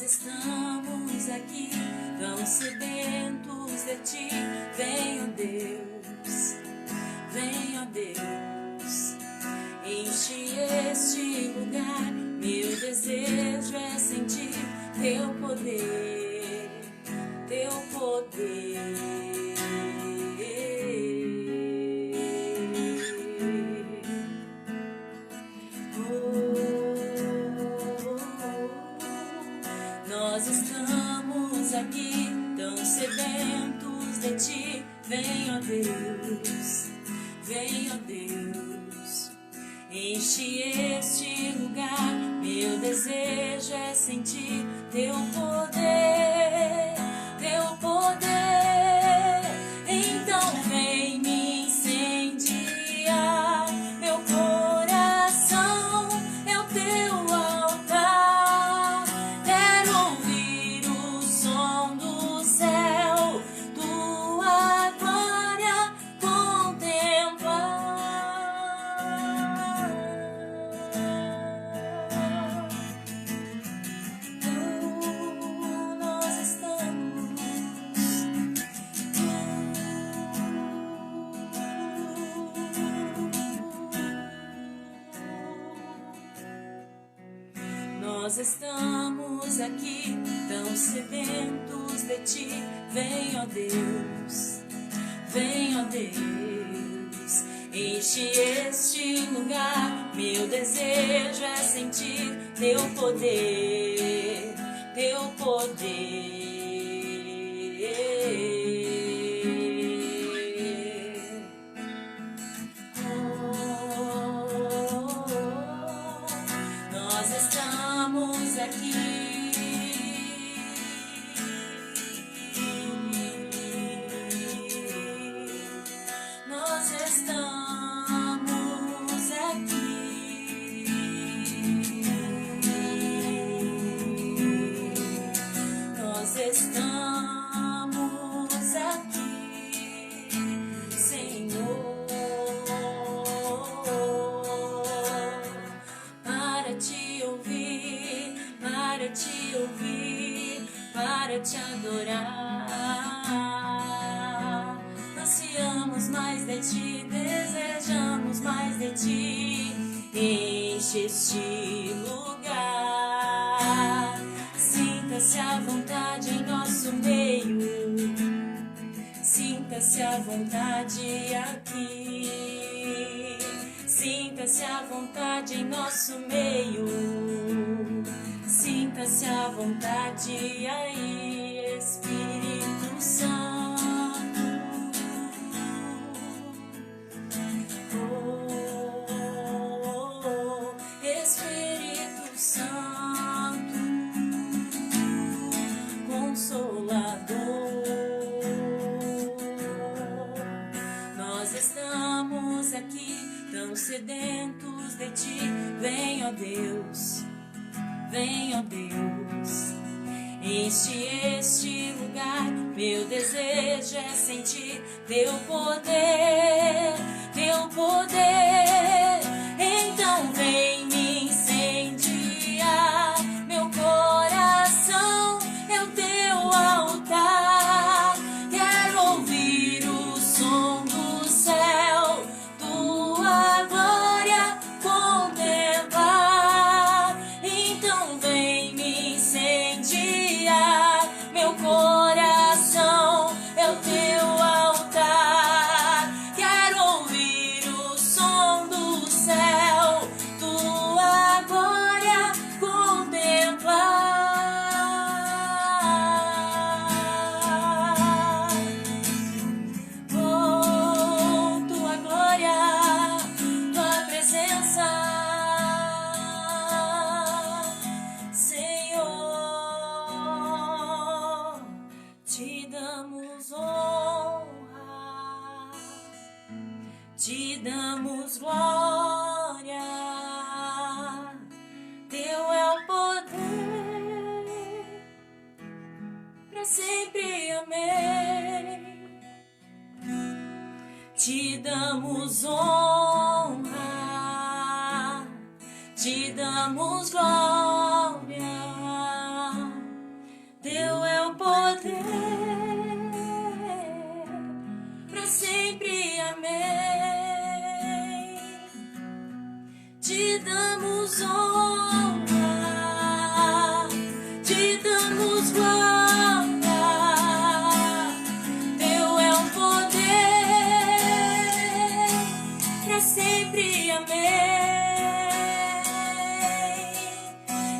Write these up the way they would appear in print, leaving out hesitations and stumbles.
Nós estamos aqui, tão sedentos de ti. Vem, ó Deus, vem, ó Deus, enche este lugar. Meu desejo é sentir teu poder, teu poder. Nós estamos aqui, tão sedentos de ti. Vem, ó Deus, vem, ó Deus, enche este lugar. Meu desejo é sentir teu poder, teu poder. Então vem me incendiar. Meu coração é o teu altar. Quero ouvir o som do céu, tua glória contemplar. Nós estamos, nós estamos aqui, tão sedentos de ti. Vem, ó Deus, vem, ó Deus, enche este lugar. Meu desejo é sentir teu poder, teu poder. Nós estamos aqui. Nós estamos aqui. Nós estamos aqui, Senhor, para te ouvir, para te ouvir, para te adorar. Ansiamos mais de ti, desejamos mais de ti. Enche este lugar, sinta-se à vontade em nosso meio, sinta-se à vontade aqui, sinta-se à vontade em nosso meio, sinta-se à vontade aí, Espírito Santo. Espírito Santo, Consolador, nós estamos aqui, tão sedentos de ti. Vem, ó Deus, vem, ó Deus, enche este lugar. Meu desejo é sentir teu poder, teu poder. Então vem me incendiar. Meu coração é o teu altar. Quero ouvir o som do céu, tua glória contemplar. Então vem me incendiar. Meu coração é o teu altar. Quero ouvir o som do céu, tua glória contemplar. Oh, tua glória, tua presença, Senhor, te damos honra, te damos glória. Teu é o poder, pra sempre amém. Te damos honra, te damos glória. damos honra, te damos glória. Teu é o poder, pra sempre, amém.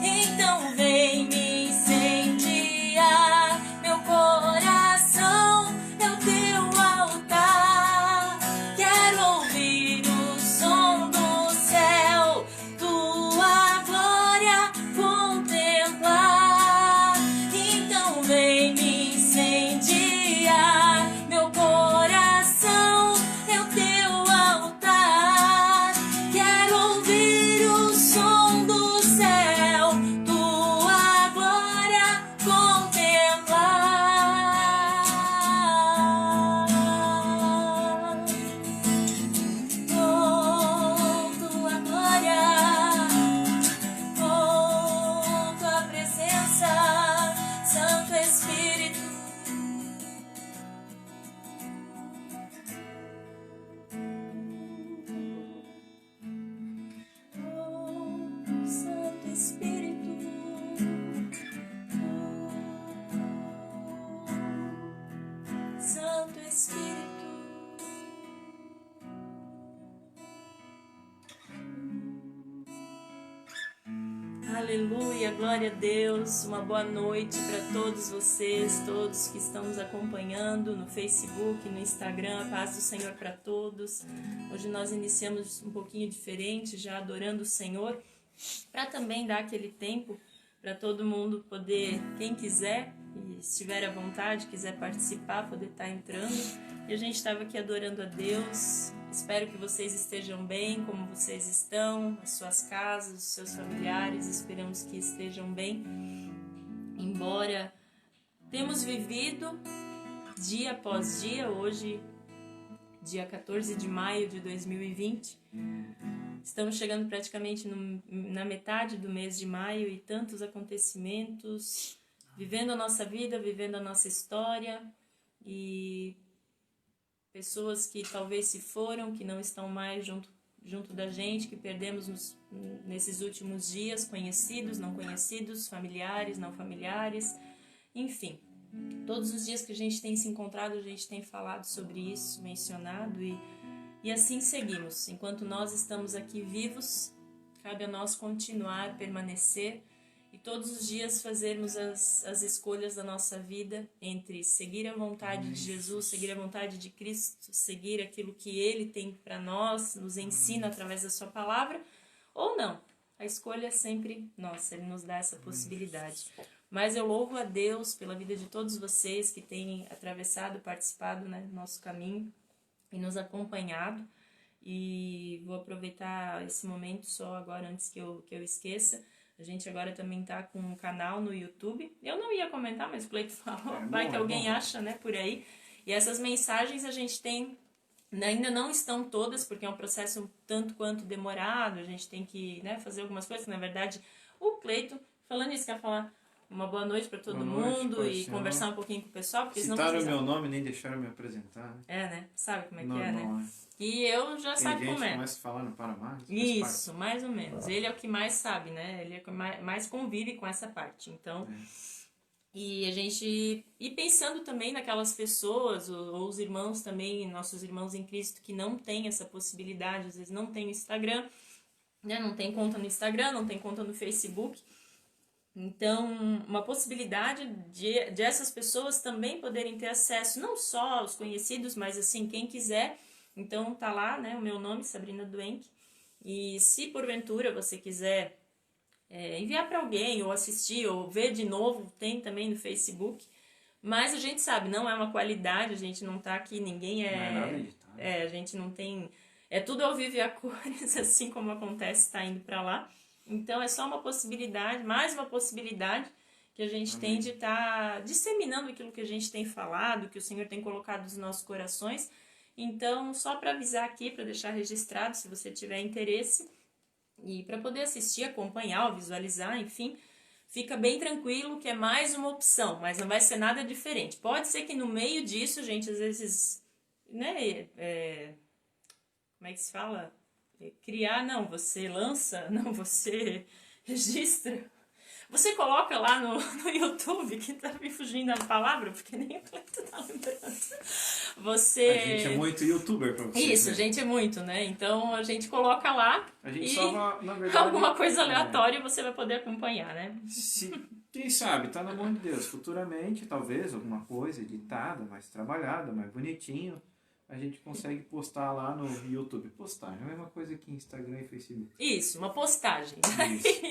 Então vem me incendiar, meu coração é o teu altar. Quero ouvir o som do céu, tua glória contemplar. Então vem me incendiar, meu coração é o teu altar. Quero ouvir o som do céu, tua glória contemplar. Oh, tua glória, oh, tua presença, Santo Espírito. Oh, Santo Espírito. Oh, Santo Espírito. Aleluia, glória a Deus, uma boa noite para todos vocês, todos que estão nos acompanhando no Facebook, no Instagram, a paz do Senhor para todos. Hoje nós iniciamos um pouquinho diferente, já adorando o Senhor, para também dar aquele tempo para todo mundo poder, quem quiser, e estiver à vontade, quiser participar, poder estar entrando. E a gente estava aqui adorando a Deus. Espero que vocês estejam bem, como vocês estão, as suas casas, os seus familiares, esperamos que estejam bem. Embora temos vivido dia após dia, hoje, dia 14 de maio de 2020, estamos chegando praticamente na metade do mês de maio e tantos acontecimentos, vivendo a nossa vida, vivendo a nossa história e pessoas que talvez se foram, que não estão mais junto da gente, que perdemos nesses últimos dias, conhecidos, não conhecidos, familiares, não familiares, enfim. Todos os dias que a gente tem se encontrado, a gente tem falado sobre isso, mencionado e assim seguimos. Enquanto nós estamos aqui vivos, cabe a nós continuar, permanecer e todos os dias fazermos as escolhas da nossa vida entre seguir a vontade de Jesus, seguir a vontade de Cristo, seguir aquilo que Ele tem para nós, nos ensina através da sua palavra, ou não. A escolha é sempre nossa, Ele nos dá essa possibilidade. Mas eu louvo a Deus pela vida de todos vocês que têm atravessado, participado, né, do nosso caminho e nos acompanhado. E vou aproveitar esse momento só agora, antes que eu esqueça. A gente agora também tá com um canal no YouTube. Eu não ia comentar, mas o Cleito falou, vai que alguém acha, né, por aí. E essas mensagens a gente tem, ainda não estão todas, porque é um processo um tanto quanto demorado, a gente tem que, né, fazer algumas coisas. Na verdade, o Cleito, falando isso, quer falar uma boa noite para todo mundo e conversar um pouquinho com o pessoal. Porque citaram o meu nome, nem deixaram me apresentar. Né? É, né? Sabe como é que normal, é, né? E eu já sabe como é. Começa a falar no Paraná. Isso, mais ou menos. Ele é o que mais sabe, né? Ele é o que mais convive com essa parte. Então, e a gente... E pensando também naquelas pessoas, ou os irmãos também, nossos irmãos em Cristo, que não têm essa possibilidade, às vezes não tem Instagram, né? Não tem conta no Instagram, não tem conta no Facebook. Então, uma possibilidade de essas pessoas também poderem ter acesso, não só aos conhecidos, mas assim, quem quiser. Então, tá lá, né, o meu nome, Sabrina Duenck. E se porventura você quiser enviar para alguém, ou assistir, ou ver de novo, tem também no Facebook. Mas a gente sabe, não é uma qualidade, a gente não tá aqui, ninguém a gente não tem... É tudo ao vivo e a cores, assim como acontece, tá indo para lá. Então, é só uma possibilidade, mais uma possibilidade que a gente tem de estar disseminando aquilo que a gente tem falado, que o Senhor tem colocado nos nossos corações. Então, só para avisar aqui, para deixar registrado, se você tiver interesse, e para poder assistir, acompanhar, ou visualizar, enfim, fica bem tranquilo que é mais uma opção, mas não vai ser nada diferente. Pode ser que no meio disso, gente, às vezes, né, como é que se fala? criar, não, você lança, não, você registra. Você coloca lá no YouTube, que tá me fugindo a palavra, porque nem o Cleiton tá lembrando. Você... A gente é muito youtuber pra vocês. Isso, né? a gente é muito, né? Então a gente coloca lá A gente e só, na verdade... alguma coisa aleatória você vai poder acompanhar, né? Quem sabe, tá na mão de Deus. Futuramente, talvez, alguma coisa editada, mais trabalhada, mais bonitinho, a gente consegue postar lá no YouTube. Postar, é a mesma coisa que Instagram e Facebook. Isso, uma postagem.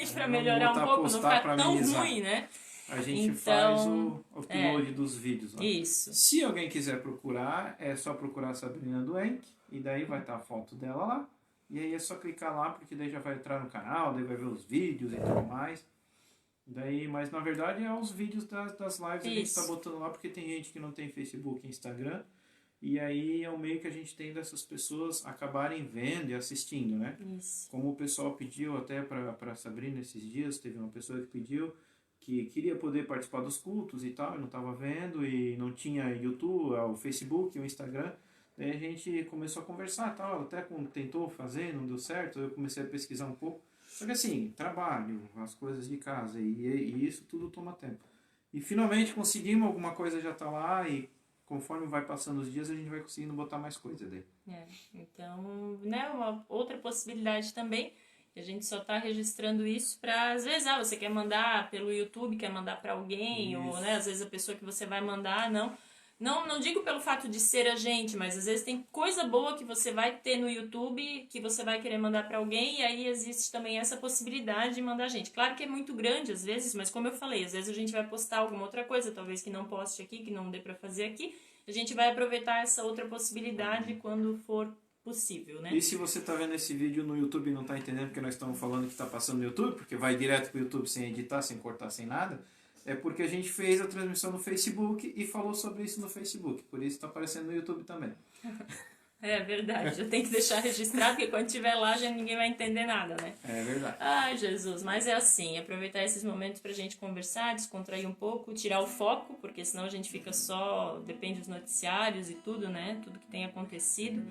Isso. Pra Vamos melhorar um botar pouco, não postar ficar pra tão amenizar. ruim, né? A gente Então, faz o upload dos vídeos lá. Isso. Se alguém quiser procurar, é só procurar Sabrina Duenck, e daí vai estar a foto dela lá. E aí é só clicar lá, porque daí já vai entrar no canal, daí vai ver os vídeos e tudo mais. Daí, mas na verdade é os vídeos das lives que a gente está botando lá, porque tem gente que não tem Facebook e Instagram. E aí é o meio que a gente tem dessas pessoas acabarem vendo e assistindo, né? Isso. Como o pessoal pediu até para Sabrina esses dias, teve uma pessoa que pediu que queria poder participar dos cultos e tal, e não estava vendo, e não tinha YouTube, o Facebook, o Instagram. Daí a gente começou a conversar e tal, ela até tentou fazer, não deu certo, eu comecei a pesquisar um pouco. Só que assim, trabalho, as coisas de casa, e isso tudo toma tempo. E finalmente conseguimos, alguma coisa já está lá, e conforme vai passando os dias, a gente vai conseguindo botar mais coisa dele. Então, né, uma outra possibilidade também, a gente só está registrando isso para, às vezes, você quer mandar pelo YouTube, quer mandar para alguém, Isso. ou, né, às vezes a pessoa que você vai mandar, não digo pelo fato de ser a gente, mas às vezes tem coisa boa que você vai ter no YouTube, que você vai querer mandar para alguém, e aí existe também essa possibilidade de mandar a gente. Claro que é muito grande às vezes, mas como eu falei, às vezes a gente vai postar alguma outra coisa, talvez que não poste aqui, que não dê para fazer aqui, a gente vai aproveitar essa outra possibilidade quando for possível, né? E se você está vendo esse vídeo no YouTube e não está entendendo porque nós estamos falando que está passando no YouTube, porque vai direto para o YouTube sem editar, sem cortar, sem nada, é porque a gente fez a transmissão no Facebook e falou sobre isso no Facebook. Por isso está aparecendo no YouTube também. É verdade, eu tenho que deixar registrado, porque quando estiver lá já ninguém vai entender nada, né? É verdade. Ai, Jesus, mas é assim, aproveitar esses momentos pra gente conversar, descontrair um pouco, tirar o foco, porque senão a gente fica só, depende dos noticiários e tudo, né? Tudo que tem acontecido.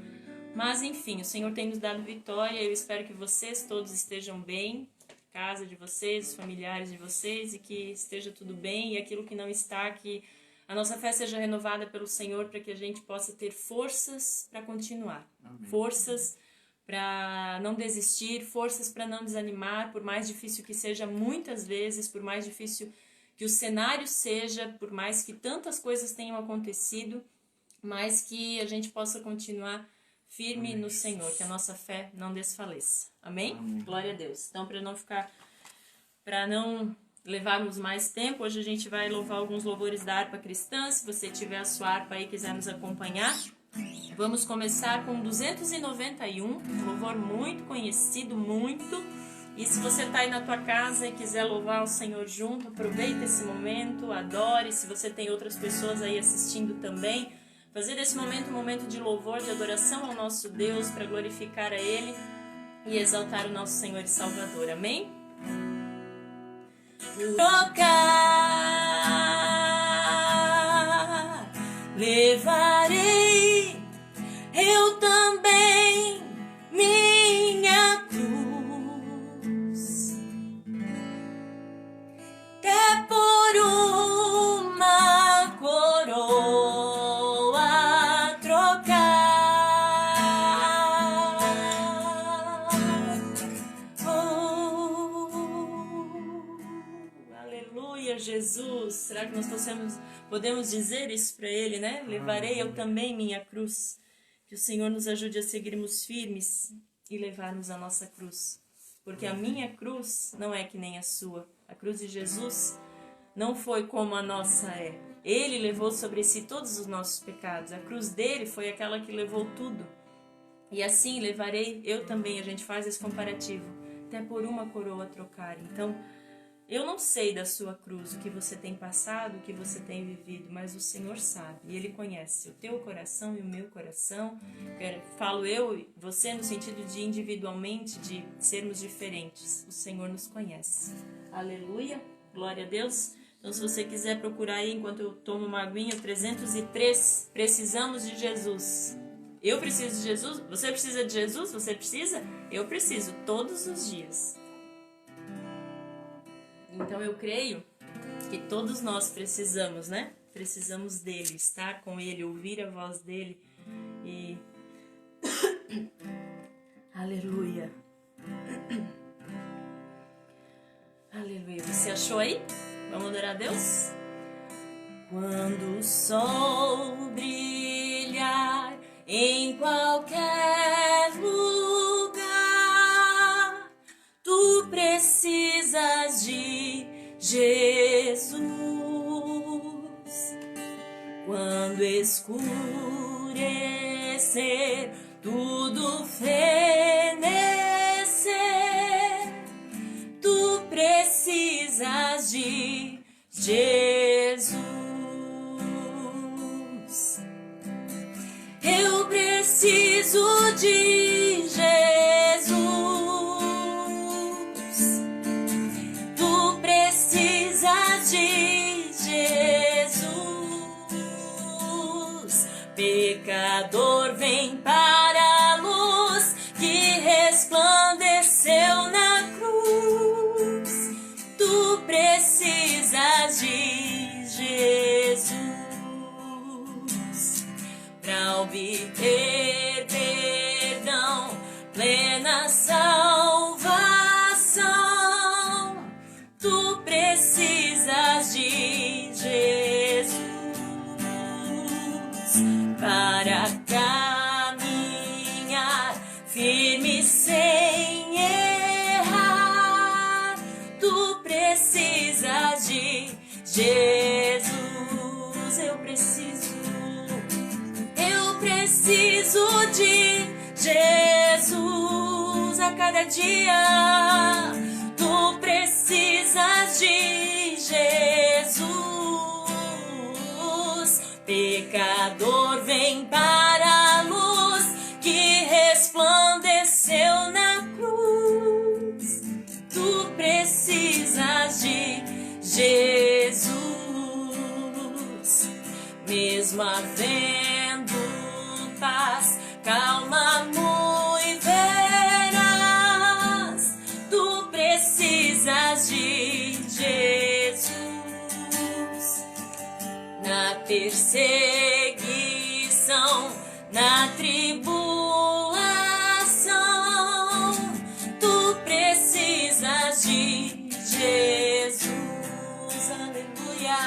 Mas enfim, o Senhor tem nos dado vitória, eu espero que vocês todos estejam bem, casa de vocês, os familiares de vocês, e que esteja tudo bem, e aquilo que não está, que a nossa fé seja renovada pelo Senhor, para que a gente possa ter forças para continuar. Amém. Forças para não desistir, forças para não desanimar, por mais difícil que seja muitas vezes, por mais difícil que o cenário seja, por mais que tantas coisas tenham acontecido, mas que a gente possa continuar firme no Senhor, que a nossa fé não desfaleça. Amém? Amém. Glória a Deus. Então, para não levarmos mais tempo, hoje a gente vai louvar alguns louvores da harpa cristã. Se você tiver a sua harpa aí e quiser nos acompanhar, vamos começar com 291, um louvor muito conhecido, muito. E se você está aí na tua casa e quiser louvar o Senhor junto, aproveita esse momento, adore. Se você tem outras pessoas aí assistindo também, fazer desse momento um momento de louvor, de adoração ao nosso Deus, para glorificar a Ele e exaltar o nosso Senhor e Salvador. Amém? Tocar, levarei eu também minha cruz, até por uma coroa trocar. Aleluia, Jesus. Será que nós podemos dizer isso para Ele, né? Levarei eu também minha cruz. Que o Senhor nos ajude a seguirmos firmes e levarmos a nossa cruz. Porque a minha cruz não é que nem a sua. A cruz de Jesus não foi como a nossa é. Ele levou sobre si todos os nossos pecados. A cruz dele foi aquela que levou tudo. E assim levarei eu também. A gente faz esse comparativo. Até por uma coroa trocar. Então, eu não sei da sua cruz, o que você tem passado, o que você tem vivido, mas o Senhor sabe, e Ele conhece o teu coração e o meu coração. Falo eu e você no sentido de individualmente, de sermos diferentes. O Senhor nos conhece. Aleluia, glória a Deus. Então, se você quiser procurar aí, enquanto eu tomo uma aguinha, 303, precisamos de Jesus. Eu preciso de Jesus? Você precisa de Jesus? Você precisa? Eu preciso, todos os dias. Então eu creio que todos nós precisamos, né? Precisamos dele, estar com ele, ouvir a voz dele e... Aleluia. Aleluia. Você achou aí? Vamos adorar a Deus? Quando o sol brilhar em qualquer lugar, tu precisas de Jesus. Quando escurecer, tudo fenecer, tu precisas de Jesus. Eu preciso de Jesus. Tu precisas de Jesus. Pecador, vem para a luz que resplandeceu na cruz. Tu precisas de Jesus para obter perdão, plena salvação. Tu precisas de Jesus para caminhar firme sem errar. Tu precisas de Jesus. Eu preciso de Jesus a cada dia. Tu precisas de Jesus. Pecador, vem para a luz que resplandeceu na cruz. Tu precisas de Jesus. Mesmo havendo paz, calma muito veraz, tu precisas de Jesus. Na perseguição, na tribulação, tu precisas de Jesus. Aleluia.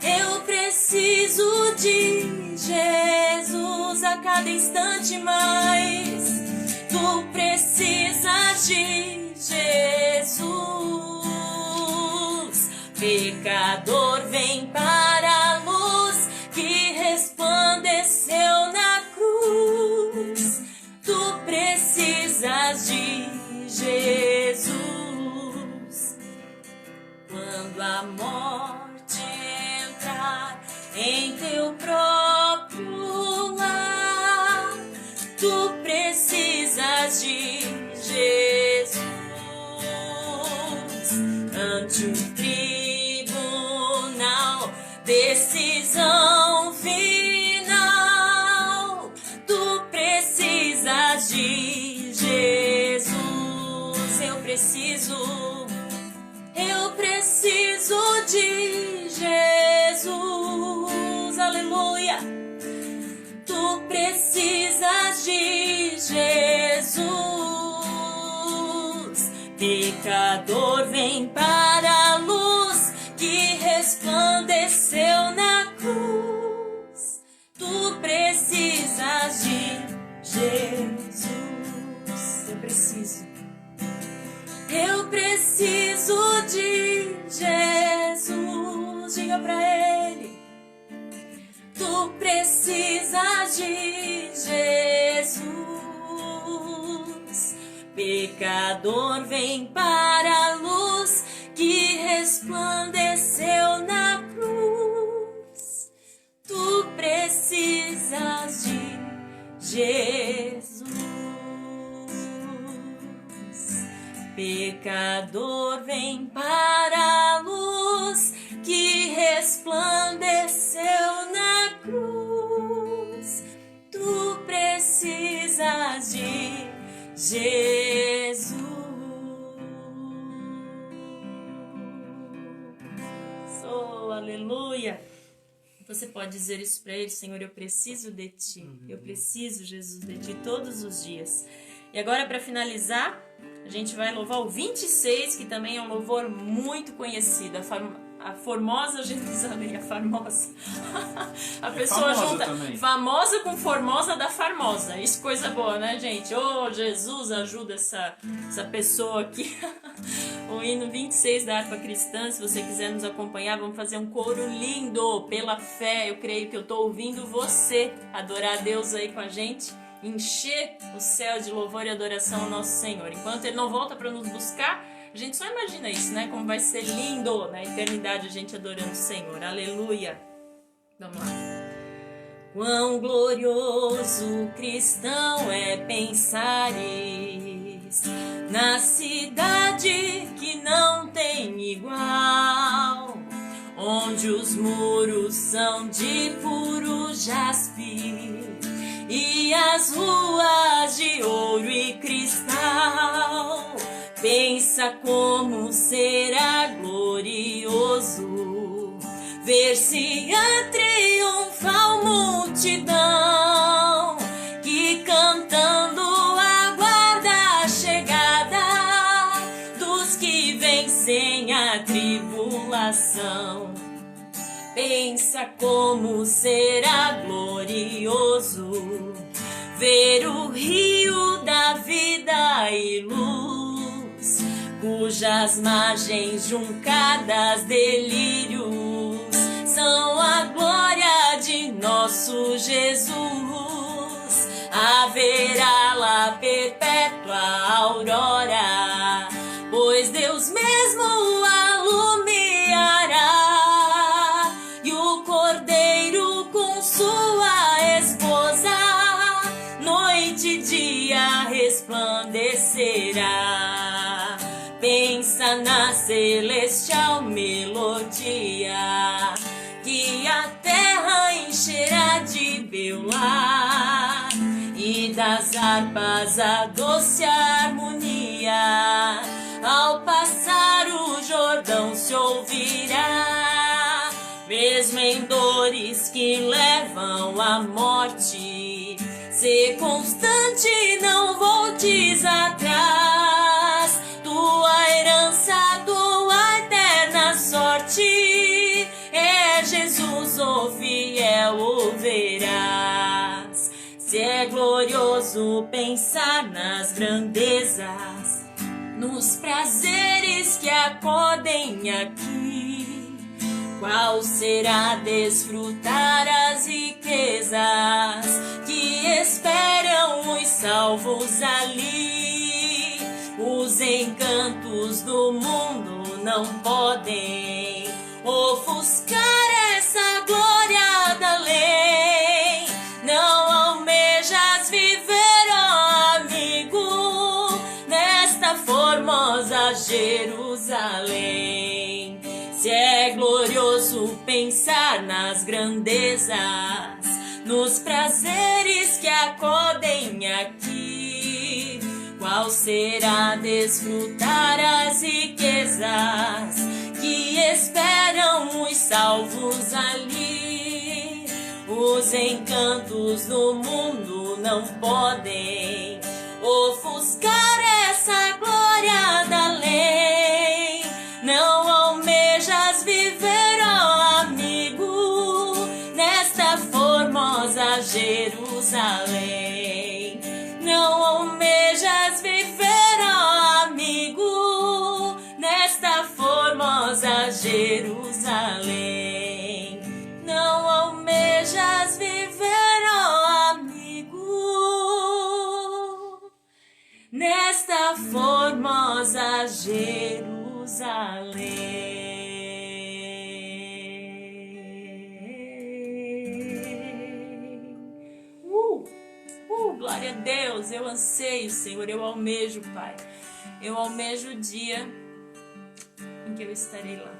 Eu preciso de Jesus a cada instante mais. Tu precisas de Jesus. Pecador, vem para a luz que resplandeceu na cruz. Tu precisas de Jesus. Quando a morte entrar em teu próprio lar, tu precisas de Jesus. Ante o tribunal, decisão final, tu precisas de Jesus. Eu preciso de Jesus. Aleluia. Tu precisas de Jesus. Pecador, vem para a luz que resplandeceu na cruz. Tu precisas de Jesus. Eu preciso de Jesus. Diga pra ele. Tu precisas de Jesus. Pecador, vem para a luz que resplandeceu na cruz. Tu precisas de Jesus. Pecador, vem para a luz que resplandeceu na cruz. Tu precisas de Jesus. Oh, aleluia. Você pode dizer isso para ele: Senhor, eu preciso de Ti. Eu preciso, Jesus, de Ti todos os dias. E agora, para finalizar, a gente vai louvar o 26, que também é um louvor muito conhecido. A Formosa Jerusalém, a famosa. A pessoa junta também. Famosa com formosa da Formosa. Isso, coisa boa, né, gente? Oh, Jesus, ajuda essa pessoa aqui. O hino 26 da harpa cristã. Se você quiser nos acompanhar, vamos fazer um coro lindo. Pela fé, eu creio que eu estou ouvindo você adorar a Deus aí com a gente. Encher o céu de louvor e adoração ao nosso Senhor. Enquanto Ele não volta para nos buscar, a gente só imagina isso, né? Como vai ser lindo na eternidade a gente adorando o Senhor. Aleluia. Vamos lá. Quão glorioso cristão é pensares na cidade que não tem igual, onde os muros são de puro jaspe e as ruas de ouro e cristal. Pensa como será glorioso ver-se a triunfal multidão que cantando aguarda a chegada dos que vencem a tribulação. Pensa como será glorioso ver o rio da vida e luz, cujas margens juncadas delírios são a glória de nosso Jesus. Haverá lá perpétua aurora, pois Deus mesmo alumiará, e o Cordeiro com sua esposa noite e dia resplandecerá. Pensa na celestial melodia que a terra encherá de Beulah, e das harpas a doce harmonia ao passar o Jordão se ouvirá. Mesmo em dores que levam à morte, ser constante, não voltes atrás. Tua herança, tua eterna sorte é Jesus, o fiel o verás. Se é glorioso pensar nas grandezas, nos prazeres que acodem aqui, qual será desfrutar as riquezas que esperam os salvos ali? Os encantos do mundo não podem ofuscar essa glória da lei. Não almejas viver, ó amigo, nesta formosa Jerusalém. Se é glorioso pensar nas grandezas, nos prazeres que acodem aqui, qual será desfrutar as riquezas que esperam os salvos ali? Os encantos do mundo não podem ofuscar essa glória da lei. Não almejas viver, ó amigo, nesta formosa Jerusalém. Não almejas viver, ó amigo, nesta formosa Jerusalém. Não almejas viver, ó amigo, nesta formosa Jerusalém. Glória a Deus, eu anseio, Senhor, eu almejo, Pai. Eu almejo o dia em que eu estarei lá.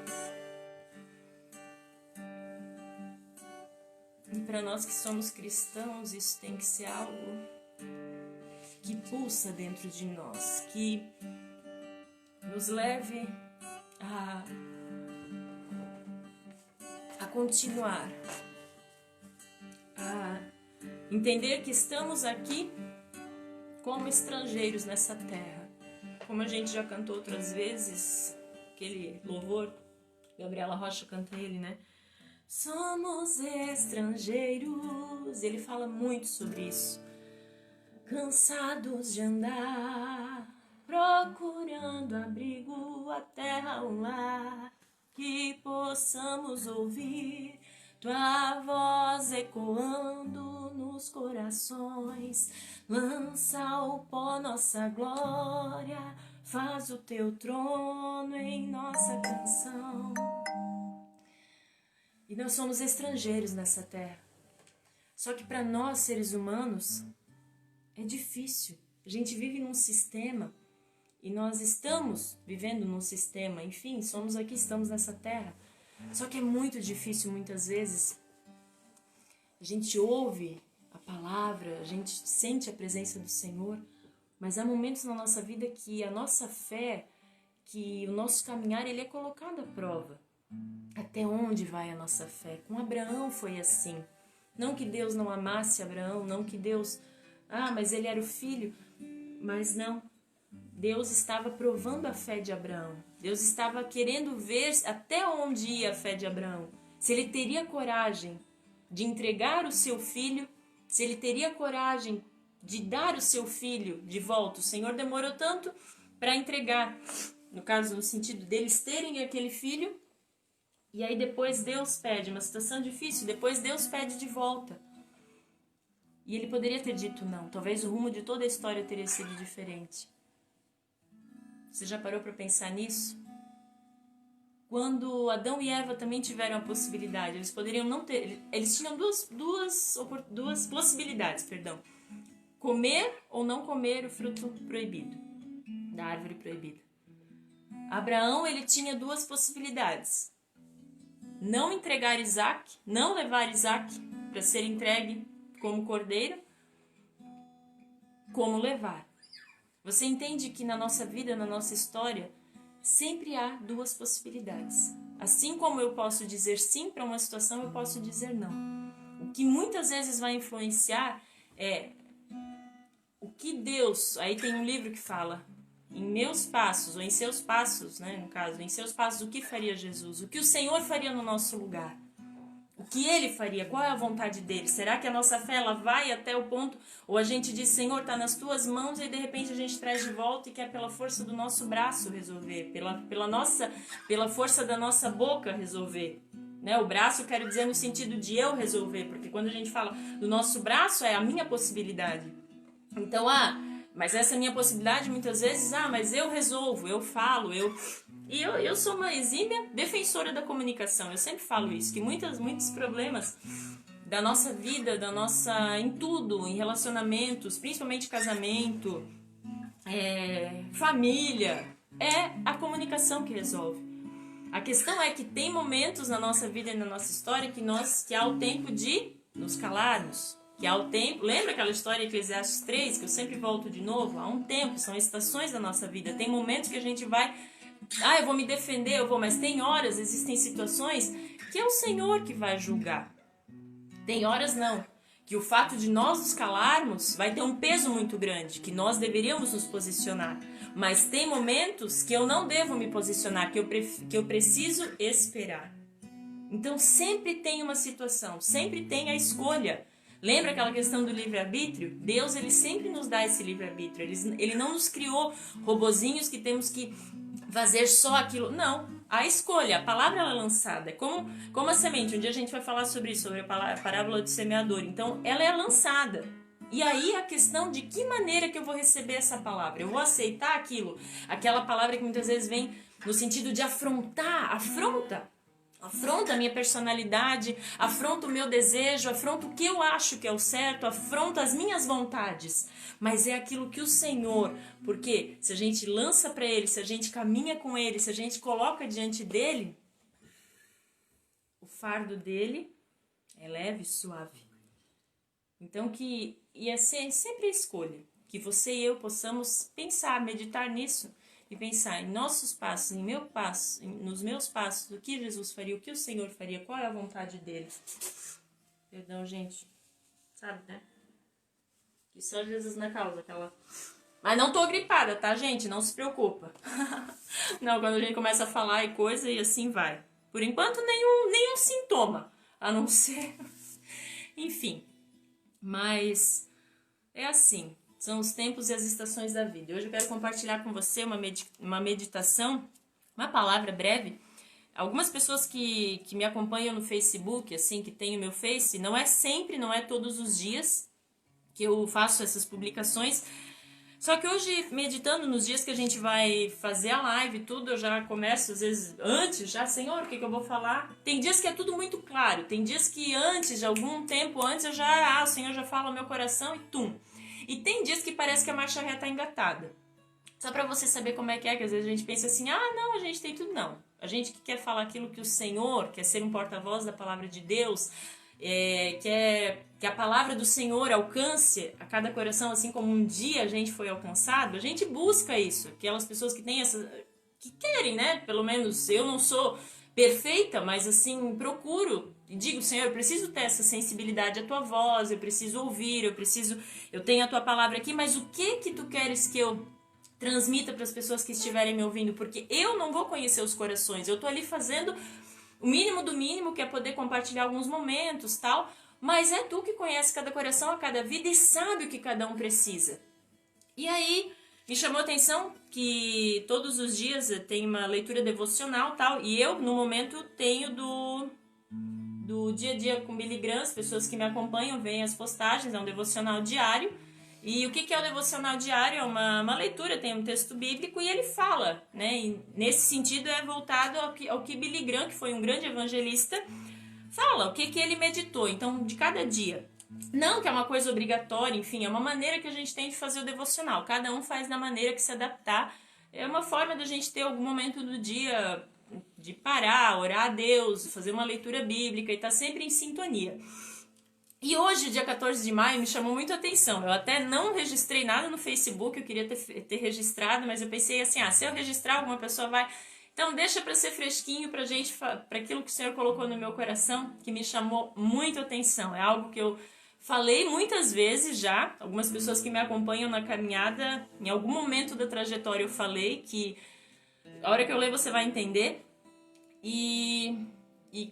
E para nós que somos cristãos, isso tem que ser algo que pulsa dentro de nós, que nos leve a continuar, a entender que estamos aqui como estrangeiros nessa terra. Como a gente já cantou outras vezes, aquele louvor, Gabriela Rocha canta ele, né? Somos estrangeiros. Ele fala muito sobre isso. Cansados de andar, procurando abrigo, a terra, um lar, que possamos ouvir tua voz ecoando nos corações. Lança ao pó nossa glória, faz o teu trono em nossa canção. E nós somos estrangeiros nessa terra. Só que para nós, seres humanos, é difícil. A gente vive num sistema e nós estamos vivendo num sistema. Enfim, somos aqui, estamos nessa terra. Só que é muito difícil muitas vezes. A gente ouve a palavra, a gente sente a presença do Senhor, mas há momentos na nossa vida que a nossa fé, que o nosso caminhar, ele é colocado à prova. Até onde vai a nossa fé? Com Abraão foi assim. Não que Deus não amasse Abraão, não que Deus... mas ele era o filho. Mas não. Deus estava provando a fé de Abraão. Deus estava querendo ver até onde ia a fé de Abraão. Se ele teria coragem de entregar o seu filho, se ele teria coragem de dar o seu filho de volta. O Senhor demorou tanto para entregar. No caso, no sentido deles terem aquele filho. E aí depois Deus pede, uma situação difícil, depois Deus pede de volta. E ele poderia ter dito não. Talvez o rumo de toda a história teria sido diferente. Você já parou para pensar nisso? Quando Adão e Eva também tiveram a possibilidade, eles poderiam não ter... Eles tinham duas possibilidades, perdão. Comer ou não comer o fruto proibido, da árvore proibida. Abraão, ele tinha duas possibilidades. Não entregar Isaac, não levar Isaac para ser entregue como cordeiro, como levar. Você entende que na nossa vida, na nossa história, sempre há duas possibilidades. Assim como eu posso dizer sim para uma situação, eu posso dizer não. O que muitas vezes vai influenciar é o que Deus... Aí tem um livro que fala, em meus passos, ou em seus passos, né, no caso, em seus passos, o que faria Jesus? O que o Senhor faria no nosso lugar? O que Ele faria? Qual é a vontade dEle? Será que a nossa fé ela vai até o ponto, ou a gente diz, Senhor, está nas Tuas mãos, e de repente a gente traz de volta e quer pela força do nosso braço resolver, pela força da nossa boca resolver. Né? O braço eu quero dizer no sentido de eu resolver, porque quando a gente fala do nosso braço é a minha possibilidade. Então, mas essa minha possibilidade muitas vezes, mas eu resolvo, eu falo, eu sou uma exímia defensora da comunicação. Eu sempre falo isso, que muitos problemas da nossa vida, em tudo, em relacionamentos, principalmente casamento, família, é a comunicação que resolve. A questão é que tem momentos na nossa vida e na nossa história que há o tempo de nos calarmos. Que há o tempo, lembra aquela história de Eclesiastes 3, que eu sempre volto de novo? Há um tempo, são estações da nossa vida. Tem momentos que a gente vai, eu vou me defender, mas tem horas, existem situações que é o Senhor que vai julgar. Tem horas não, que o fato de nós nos calarmos vai ter um peso muito grande, que nós deveríamos nos posicionar. Mas tem momentos que eu não devo me posicionar, que eu preciso esperar. Então sempre tem uma situação, sempre tem a escolha. Lembra aquela questão do livre-arbítrio? Deus, ele sempre nos dá esse livre-arbítrio. Ele não nos criou robozinhos que temos que fazer só aquilo. Não, a escolha, a palavra ela é lançada. É como a semente. Um dia a gente vai falar sobre isso, sobre a parábola do semeador. Então, ela é lançada. E aí a questão de que maneira que eu vou receber essa palavra? Eu vou aceitar aquilo? Aquela palavra que muitas vezes vem no sentido de afrontar, afronta a minha personalidade, afronta o meu desejo, afronta o que eu acho que é o certo, afronta as minhas vontades. Mas é aquilo que o Senhor, porque se a gente lança para Ele, se a gente caminha com Ele, se a gente coloca diante dEle, o fardo dEle é leve e suave. Então e é sempre a escolha, que você e eu possamos pensar, meditar nisso e pensar em nossos passos, em meu passo, nos meus passos, o que Jesus faria, o que o Senhor faria, qual é a vontade dele. Perdão, gente, sabe, né? Que só Jesus na causa, aquela... Mas não tô gripada, tá, gente? Não se preocupa. Não, quando a gente começa a falar e coisa e assim vai. Por enquanto, nenhum sintoma, a não ser... Enfim, mas é assim, são os tempos e as estações da vida. Hoje eu quero compartilhar com você uma meditação, uma palavra breve. Algumas pessoas que me acompanham no Facebook, assim, que tem o meu Face, não é sempre, não é todos os dias que eu faço essas publicações. Só que hoje, meditando nos dias que a gente vai fazer a live e tudo, eu já começo, às vezes, antes, já, Senhor, o que eu vou falar? Tem dias que é tudo muito claro, tem dias que antes, de algum tempo antes, eu já, o Senhor já fala no meu coração e tum. E tem dias que parece que a marcha ré tá engatada. Só pra você saber como é, que às vezes a gente pensa assim, não, a gente tem tudo, não. A gente que quer falar aquilo que o Senhor, quer ser um porta-voz da palavra de Deus, quer que a palavra do Senhor alcance a cada coração, assim como um dia a gente foi alcançado, a gente busca isso. Aquelas pessoas que têm que querem, né? Pelo menos eu não sou perfeita, mas assim, procuro e digo, Senhor, eu preciso ter essa sensibilidade à tua voz, eu preciso ouvir, eu tenho a tua palavra aqui, mas o que tu queres que eu transmita para as pessoas que estiverem me ouvindo? Porque eu não vou conhecer os corações, eu tô ali fazendo o mínimo do mínimo, que é poder compartilhar alguns momentos, tal, mas é tu que conhece cada coração, a cada vida e sabe o que cada um precisa. E aí, me chamou a atenção que todos os dias tem uma leitura devocional, tal, e eu, no momento, tenho do dia a dia com Billy Graham, as pessoas que me acompanham veem as postagens, é um devocional diário. E o que é o devocional diário? É uma leitura, tem um texto bíblico e ele fala, né? E nesse sentido é voltado ao que Billy Graham, que foi um grande evangelista, fala, o que ele meditou. Então, de cada dia. Não que é uma coisa obrigatória, enfim, é uma maneira que a gente tem de fazer o devocional. Cada um faz da maneira que se adaptar. É uma forma da gente ter algum momento do dia de parar, orar a Deus, fazer uma leitura bíblica e estar sempre em sintonia. E hoje, dia 14 de maio, me chamou muito a atenção. Eu até não registrei nada no Facebook, eu queria ter registrado, mas eu pensei assim, se eu registrar, alguma pessoa vai... Então deixa para ser fresquinho pra gente, para aquilo que o Senhor colocou no meu coração, que me chamou muito a atenção. É algo que eu falei muitas vezes já, algumas pessoas que me acompanham na caminhada, em algum momento da trajetória eu falei, que a hora que eu ler você vai entender. E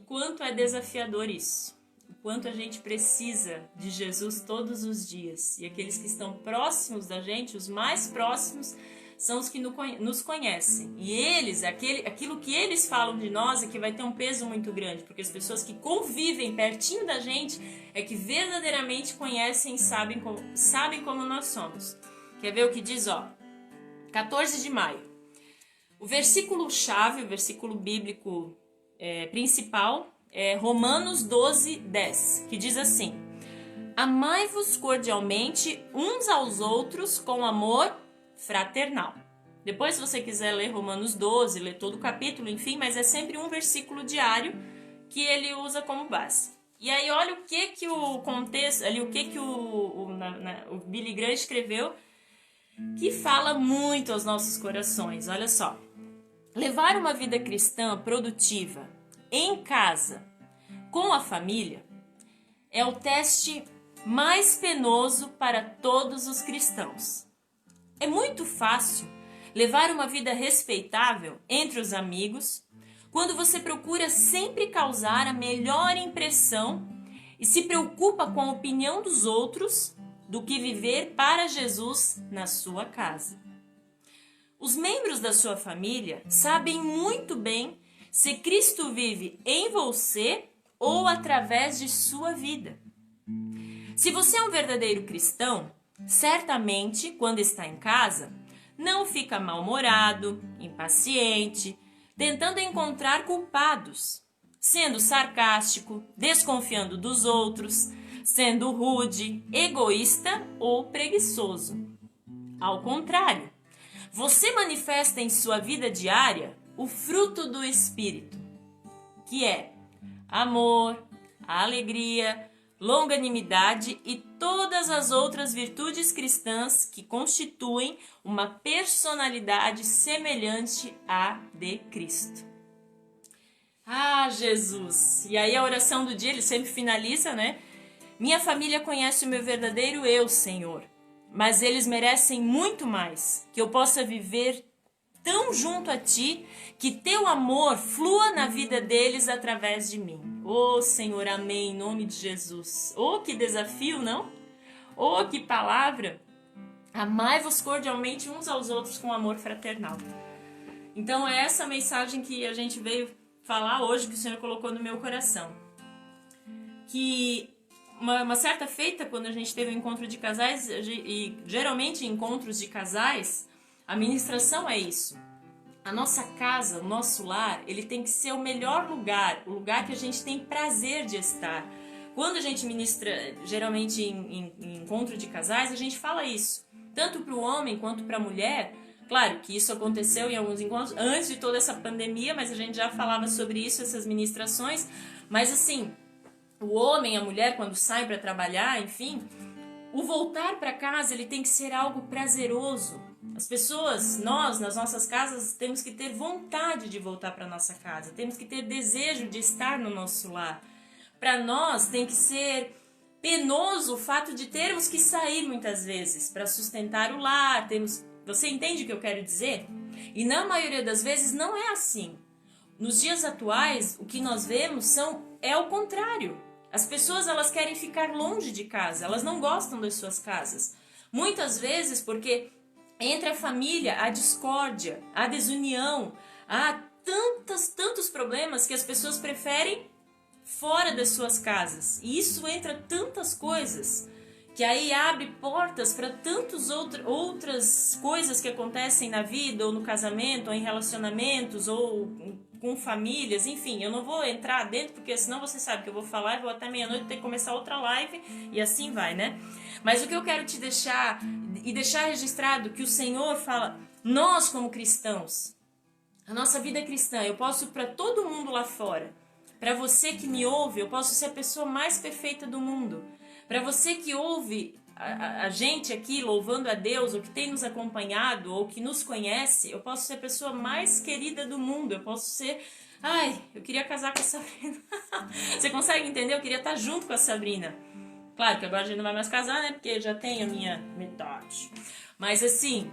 quanto é desafiador isso. Quanto a gente precisa de Jesus todos os dias. E aqueles que estão próximos da gente, os mais próximos, são os que nos conhecem. E eles, aquilo que eles falam de nós é que vai ter um peso muito grande. Porque as pessoas que convivem pertinho da gente é que verdadeiramente conhecem e sabem como nós somos. Quer ver o que diz? 14 de maio. O versículo-chave, o versículo bíblico principal, é Romanos 12, 10, que diz assim: amai-vos cordialmente uns aos outros com amor fraternal. Depois, se você quiser ler Romanos 12, ler todo o capítulo, enfim, mas é sempre um versículo diário que ele usa como base. E aí, olha o que o contexto, ali o que o Billy Graham escreveu, que fala muito aos nossos corações. Olha só. Levar uma vida cristã produtiva em casa, com a família, é o teste mais penoso para todos os cristãos. É muito fácil levar uma vida respeitável entre os amigos quando você procura sempre causar a melhor impressão e se preocupa com a opinião dos outros do que viver para Jesus na sua casa. Os membros da sua família sabem muito bem se Cristo vive em você ou através de sua vida. Se você é um verdadeiro cristão, certamente, quando está em casa, não fica mal-humorado, impaciente, tentando encontrar culpados, sendo sarcástico, desconfiando dos outros, sendo rude, egoísta ou preguiçoso. Ao contrário, você manifesta em sua vida diária o fruto do Espírito, que é amor, alegria, longanimidade e todas as outras virtudes cristãs que constituem uma personalidade semelhante à de Cristo. Ah, Jesus! E aí a oração do dia, ele sempre finaliza, né? Minha família conhece o meu verdadeiro eu, Senhor, mas eles merecem muito mais, que eu possa viver tão junto a Ti, que Teu amor flua na vida deles através de mim. Oh, Senhor, amém, em nome de Jesus. Oh, que desafio, não? Oh, que palavra! Amai-vos cordialmente uns aos outros com amor fraternal. Então é essa mensagem que a gente veio falar hoje, que o Senhor colocou no meu coração. Que uma certa feita, quando a gente teve um encontro de casais, e geralmente encontros de casais, a ministração é isso. A nossa casa, o nosso lar, ele tem que ser o melhor lugar, o lugar que a gente tem prazer de estar. Quando a gente ministra, geralmente em encontro de casais, a gente fala isso, tanto para o homem quanto para a mulher. Claro que isso aconteceu em alguns encontros antes de toda essa pandemia, mas a gente já falava sobre isso, essas ministrações. Mas assim, o homem, a mulher, quando sai para trabalhar, enfim, o voltar para casa, ele tem que ser algo prazeroso. As pessoas, nós, nas nossas casas, temos que ter vontade de voltar para nossa casa. Temos que ter desejo de estar no nosso lar. Para nós, tem que ser penoso o fato de termos que sair muitas vezes para sustentar o lar. Você entende o que eu quero dizer? E na maioria das vezes não é assim. Nos dias atuais, o que nós vemos é o contrário. As pessoas, elas querem ficar longe de casa, elas não gostam das suas casas. Muitas vezes porque entre a família há discórdia, há desunião, há tantos problemas que as pessoas preferem fora das suas casas. E isso entra tantas coisas, que aí abre portas para tantas outras coisas que acontecem na vida, ou no casamento, ou em relacionamentos, ou com famílias, enfim. Eu não vou entrar dentro, porque senão você sabe que eu vou falar e vou até meia-noite ter que começar outra live, e assim vai, né? Mas o que eu quero te deixar, e deixar registrado, que o Senhor fala, nós como cristãos, a nossa vida cristã, eu posso para todo mundo lá fora, para você que me ouve, eu posso ser a pessoa mais perfeita do mundo. Para você que ouve a gente aqui louvando a Deus, ou que tem nos acompanhado, ou que nos conhece, eu posso ser a pessoa mais querida do mundo. Eu posso ser... Ai, eu queria casar com a Sabrina. Você consegue entender? Eu queria estar junto com a Sabrina. Claro que agora a gente não vai mais casar, né? Porque já tenho a minha metade. Mas assim...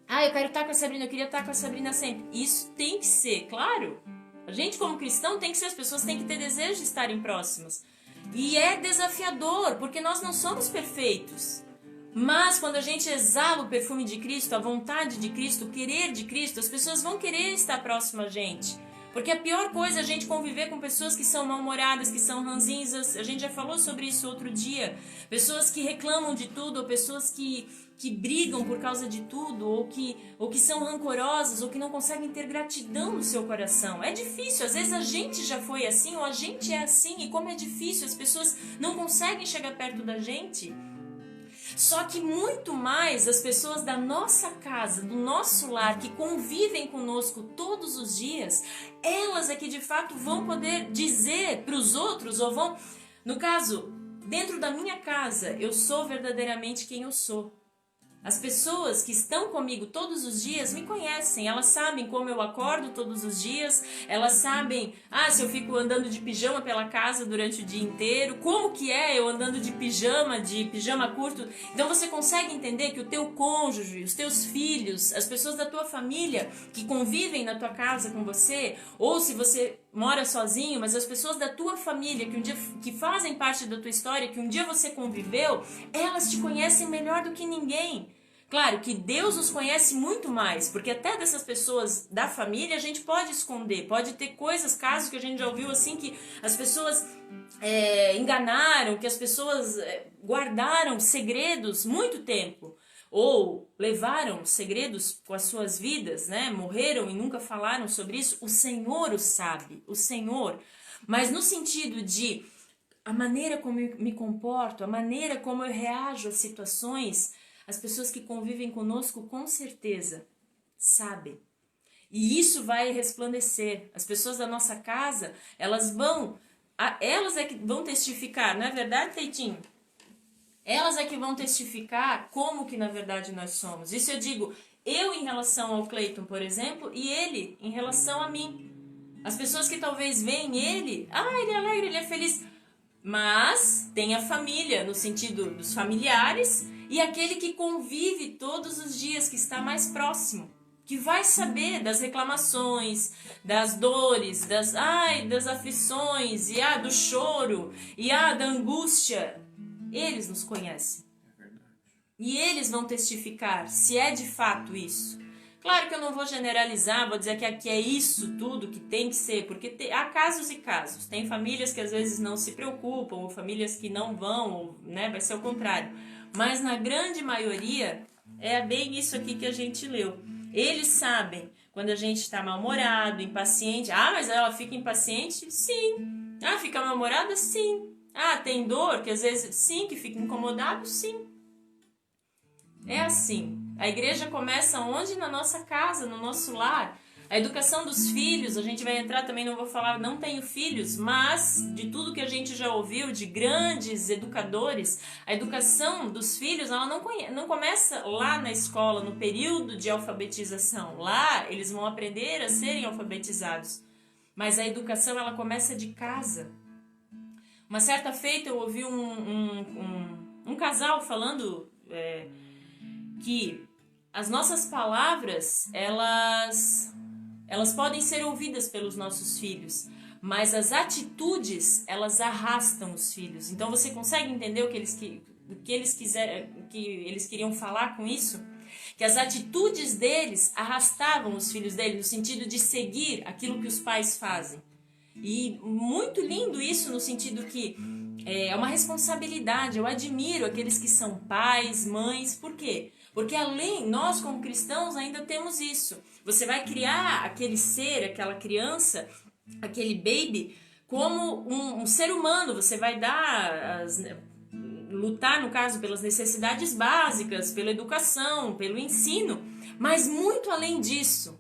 eu quero estar com a Sabrina, eu queria estar com a Sabrina sempre. Isso tem que ser, claro. A gente como cristão tem que ser, as pessoas têm que ter desejo de estarem próximas. E é desafiador, porque nós não somos perfeitos. Mas quando a gente exala o perfume de Cristo, a vontade de Cristo, o querer de Cristo, as pessoas vão querer estar próximas a gente. Porque a pior coisa é a gente conviver com pessoas que são mal-humoradas, que são ranzinzas. A gente já falou sobre isso outro dia. Pessoas que reclamam de tudo, ou pessoas que brigam por causa de tudo, ou que são rancorosas, ou que não conseguem ter gratidão no seu coração. É difícil, às vezes a gente já foi assim, ou a gente é assim, e como é difícil, as pessoas não conseguem chegar perto da gente. Só que muito mais as pessoas da nossa casa, do nosso lar, que convivem conosco todos os dias, elas é que de fato vão poder dizer para os outros, ou vão... No caso, dentro da minha casa, eu sou verdadeiramente quem eu sou. As pessoas que estão comigo todos os dias me conhecem, elas sabem como eu acordo todos os dias, elas sabem, se eu fico andando de pijama pela casa durante o dia inteiro, como que é eu andando de pijama curto. Então você consegue entender que o teu cônjuge, os teus filhos, as pessoas da tua família que convivem na tua casa com você, ou se você mora sozinho, mas as pessoas da tua família que fazem parte da tua história, que um dia você conviveu, elas te conhecem melhor do que ninguém. Claro que Deus os conhece muito mais, porque até dessas pessoas da família a gente pode esconder, pode ter casos que a gente já ouviu assim, que as pessoas enganaram, que as pessoas guardaram segredos muito tempo, ou levaram segredos com as suas vidas, né? Morreram e nunca falaram sobre isso. O Senhor o sabe, o Senhor. Mas no sentido de a maneira como eu me comporto, a maneira como eu reajo às situações, as pessoas que convivem conosco com certeza sabem. E isso vai resplandecer. As pessoas da nossa casa, elas vão elas é que vão testificar, não é verdade, Teitinho? Elas é que vão testificar como que na verdade nós somos. Isso eu digo, eu em relação ao Cleiton, por exemplo, e ele em relação a mim. As pessoas que talvez veem ele, ele é alegre, ele é feliz. Mas tem a família, no sentido dos familiares, e aquele que convive todos os dias, que está mais próximo, que vai saber das reclamações, das dores, das aflições, e do choro, e da angústia. Eles nos conhecem. E eles vão testificar se é de fato isso. Claro que eu não vou generalizar, vou dizer que aqui é isso tudo que tem que ser, porque há casos e casos. Tem famílias que às vezes não se preocupam, ou famílias que não vão, ou, vai ser o contrário. Mas na grande maioria, é bem isso aqui que a gente leu. Eles sabem quando a gente está mal-humorado, impaciente. Mas ela fica impaciente? Sim. Fica mal-humorada? Sim. Tem dor, que às vezes, sim, que fica incomodado? Sim. É assim. A igreja começa onde? Na nossa casa, no nosso lar. A educação dos filhos, a gente vai entrar também, não vou falar, não tenho filhos, mas de tudo que a gente já ouviu de grandes educadores, a educação dos filhos, ela não começa lá na escola, no período de alfabetização. Lá eles vão aprender a serem alfabetizados. Mas a educação, ela começa de casa. Uma certa feita eu ouvi um casal falando que as nossas palavras, elas podem ser ouvidas pelos nossos filhos, mas as atitudes, elas arrastam os filhos. Então você consegue entender o que eles queriam falar com isso? Que as atitudes deles arrastavam os filhos deles, no sentido de seguir aquilo que os pais fazem. E muito lindo isso, no sentido que é uma responsabilidade. Eu admiro aqueles que são pais, mães. Por quê? Porque além, nós como cristãos ainda temos isso. Você vai criar aquele ser, aquela criança, aquele baby, como um ser humano. Você vai lutar, no caso, pelas necessidades básicas, pela educação, pelo ensino. Mas muito além disso,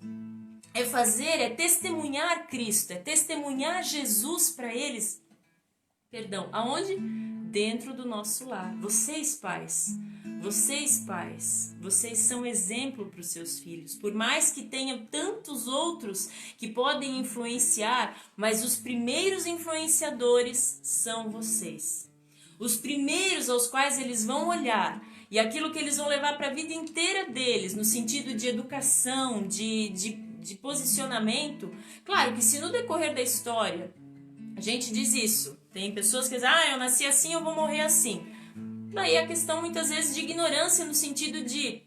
é testemunhar Cristo, é testemunhar Jesus para eles. Aonde? Dentro do nosso lar. Vocês pais, vocês são exemplo para os seus filhos. Por mais que tenham tantos outros que podem influenciar, mas os primeiros influenciadores são vocês. Os primeiros aos quais eles vão olhar, e aquilo que eles vão levar para a vida inteira deles, no sentido de educação, de posicionamento. Claro que se no decorrer da história a gente diz isso, tem pessoas que dizem, eu nasci assim, eu vou morrer assim. Daí a questão muitas vezes de ignorância, no sentido de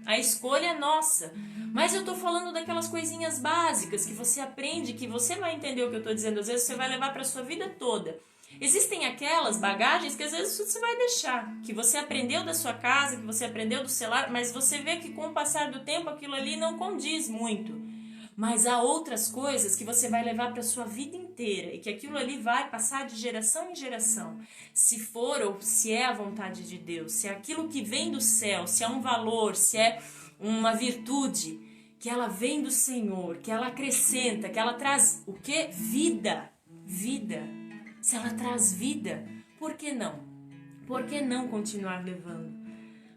a escolha é nossa. Mas eu tô falando daquelas coisinhas básicas que você aprende, que você vai entender o que eu tô dizendo, às vezes você vai levar para sua vida toda. Existem aquelas bagagens que às vezes você vai deixar, que você aprendeu da sua casa, que você aprendeu do celular, mas você vê que com o passar do tempo aquilo ali não condiz muito. Mas há outras coisas que você vai levar para a sua vida inteira e que aquilo ali vai passar de geração em geração. Se for ou se é a vontade de Deus, se é aquilo que vem do céu, se é um valor, se é uma virtude, que ela vem do Senhor, que ela acrescenta, que ela traz o quê? Vida. Vida. Se ela traz vida, por que não? Por que não continuar levando?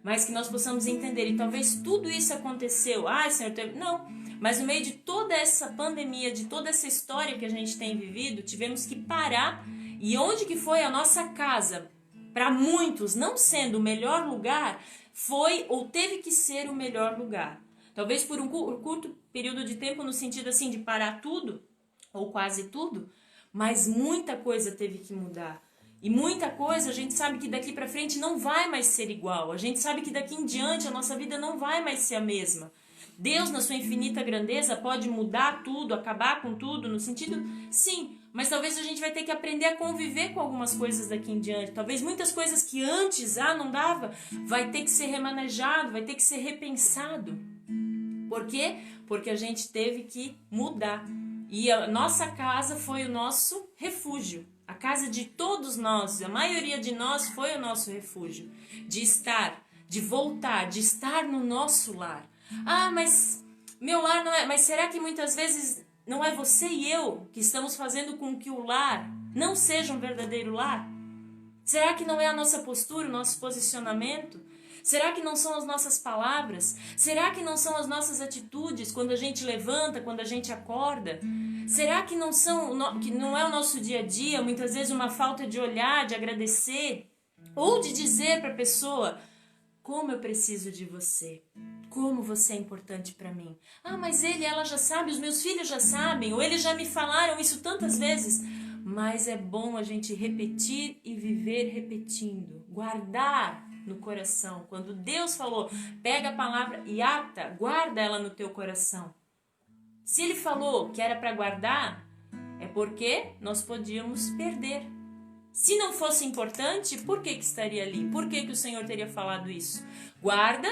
Mas que nós possamos entender, e talvez tudo isso aconteceu, Senhor, não, mas no meio de toda essa pandemia, de toda essa história que a gente tem vivido, tivemos que parar, e onde que foi a nossa casa? Para muitos, não sendo o melhor lugar, foi ou teve que ser o melhor lugar. Talvez por um curto período de tempo, no sentido assim de parar tudo, ou quase tudo, mas muita coisa teve que mudar. E muita coisa a gente sabe que daqui para frente não vai mais ser igual. A gente sabe que daqui em diante a nossa vida não vai mais ser a mesma. Deus, na sua infinita grandeza, pode mudar tudo, acabar com tudo, no sentido, sim, mas talvez a gente vai ter que aprender a conviver com algumas coisas daqui em diante. Talvez muitas coisas que antes não dava, vai ter que ser remanejado, vai ter que ser repensado. Por quê? Porque a gente teve que mudar. E a nossa casa foi o nosso refúgio. A casa de todos nós, a maioria de nós foi o nosso refúgio. De estar, de voltar, de estar no nosso lar. Mas meu lar não é... Mas será que muitas vezes não é você e eu que estamos fazendo com que o lar não seja um verdadeiro lar? Será que não é a nossa postura, o nosso posicionamento? Será que não são as nossas palavras? Será que não são as nossas atitudes quando a gente levanta, quando a gente acorda? Será que que não é o nosso dia a dia, muitas vezes uma falta de olhar, de agradecer, ou de dizer para a pessoa: como eu preciso de você, como você é importante para mim. Ah, mas ela já sabe, os meus filhos já sabem, ou eles já me falaram isso tantas vezes. Mas é bom a gente repetir e viver repetindo, guardar no coração. Quando Deus falou, pega a palavra e ata, guarda ela no teu coração. Se Ele falou que era para guardar, é porque nós podíamos perder. Se não fosse importante, por que estaria ali? Por que o Senhor teria falado isso? Guarda,